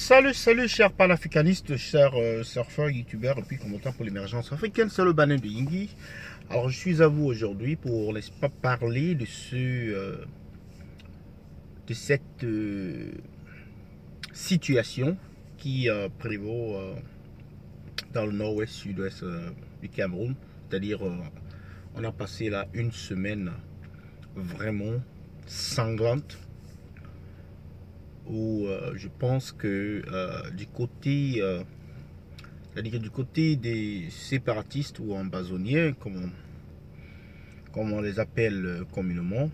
Salut chers panafricanistes, chers surfeurs, youtubeurs et puis commentants pour l'émergence africaine, c'est le Banin de Yingui. Alors je suis à vous aujourd'hui pour, n'est-ce pas, parler de cette situation qui prévaut dans le nord-ouest, sud-ouest du Cameroun. C'est-à-dire, on a passé là une semaine vraiment sanglante, où je pense que du côté des séparatistes ou ambazoniens, comme on les appelle communément,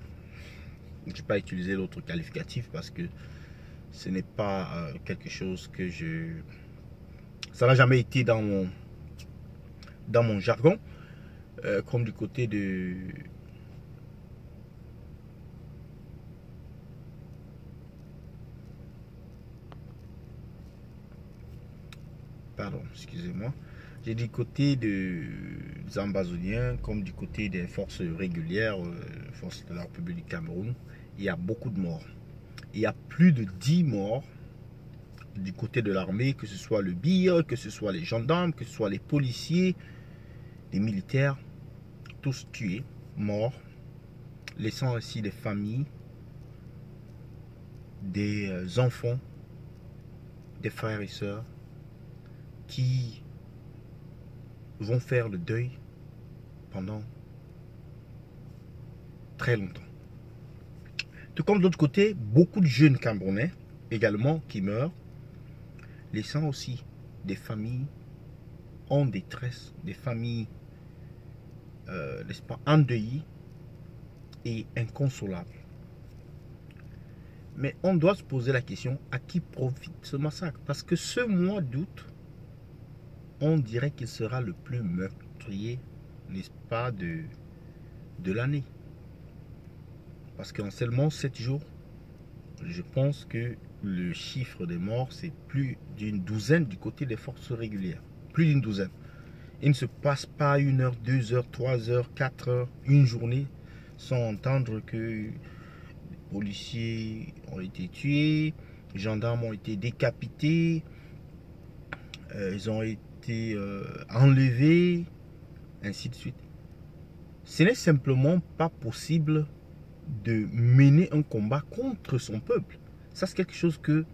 je ne vais pas utiliser l'autre qualificatif parce que ce n'est pas quelque chose que ça n'a jamais été dans mon jargon, comme du côté de... Pardon, excusez-moi. J'ai du côté des ambazoniens comme du côté des forces régulières, forces de la République du Cameroun. Il y a beaucoup de morts. Il y a plus de 10 morts du côté de l'armée, que ce soit le BIR, que ce soit les gendarmes, que ce soit les policiers, les militaires, tous tués, morts, laissant ainsi des familles, des enfants, des frères et sœurs, qui vont faire le deuil pendant très longtemps. Tout comme de l'autre côté, beaucoup de jeunes Camerounais également qui meurent, laissant aussi des familles en détresse, des familles, n'est-ce pas, endeuillées et inconsolables. Mais on doit se poser la question, à qui profite ce massacre? Parce que ce mois d'août, on dirait qu'il sera le plus meurtrier, n'est-ce pas, de l'année. Parce qu'en seulement 7 jours, je pense que le chiffre des morts, c'est plus d'une douzaine du côté des forces régulières. Plus d'une douzaine. Il ne se passe pas 1 heure, 2 heures, 3 heures, 4 heures, une journée, sans entendre que les policiers ont été tués, les gendarmes ont été décapités, ils ont été enlevés, ainsi de suite. Ce n'est simplement pas possible de mener un combat contre son peuple. Ça, c'est quelque chose que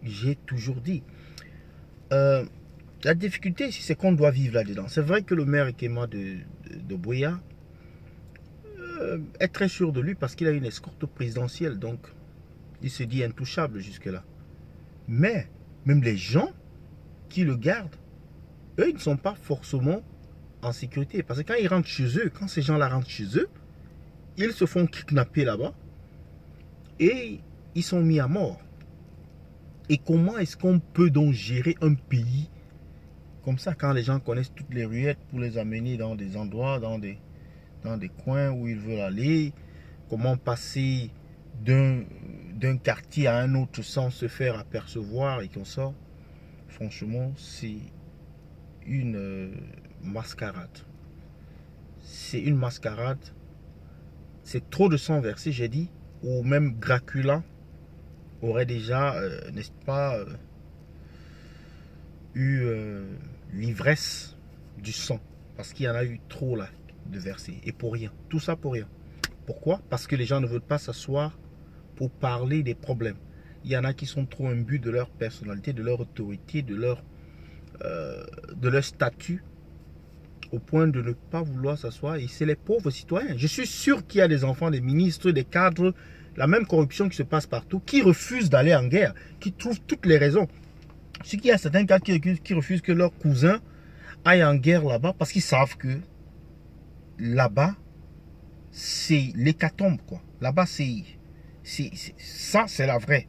j'ai toujours dit. La difficulté ici, c'est qu'on doit vivre là-dedans. C'est vrai que le maire Ekema de Buea est très sûr de lui parce qu'il a une escorte présidentielle. Donc, il se dit intouchable jusque-là. Mais, même les gens qui le gardent, eux, ils ne sont pas forcément en sécurité. Parce que quand ils rentrent chez eux, quand ces gens-là rentrent chez eux, ils se font kidnapper là-bas et ils sont mis à mort. Et comment est-ce qu'on peut donc gérer un pays comme ça quand les gens connaissent toutes les ruettes pour les amener dans des endroits, dans des coins où ils veulent aller? Comment passer d'un quartier à un autre sans se faire apercevoir et qu'on sort? Franchement, c'est une mascarade. C'est une mascarade. C'est trop de sang versé, j'ai dit. Ou même Dracula aurait déjà, n'est-ce pas, eu l'ivresse du sang. Parce qu'il y en a eu trop là de versé. Et pour rien. Tout ça pour rien. Pourquoi? Parce que les gens ne veulent pas s'asseoir pour parler des problèmes. Il y en a qui sont trop imbus de leur personnalité, de leur autorité, de leur statut, au point de ne pas vouloir s'asseoir. Et c'est les pauvres citoyens. Je suis sûr qu'il y a des enfants, des ministres, des cadres, la même corruption qui se passe partout, qui refusent d'aller en guerre, qui trouvent toutes les raisons. Ce qu'il y a certains cas qui refusent que leur cousin aille en guerre là-bas parce qu'ils savent que là-bas, c'est l'hécatombe, quoi. Là-bas, ça, c'est la vraie.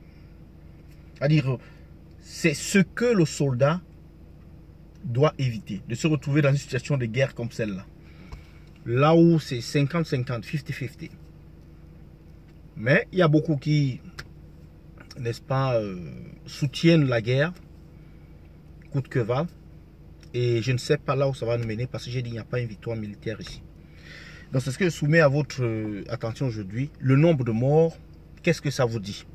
C'est-à-dire, c'est ce que le soldat doit éviter, de se retrouver dans une situation de guerre comme celle-là. Là où c'est 50-50, 50-50. Mais il y a beaucoup qui, n'est-ce pas, soutiennent la guerre, coûte que va. Et je ne sais pas là où ça va nous mener parce que j'ai dit qu'il n'y a pas une victoire militaire ici. Donc c'est ce que je soumets à votre attention aujourd'hui. Le nombre de morts, qu'est-ce que ça vous dit?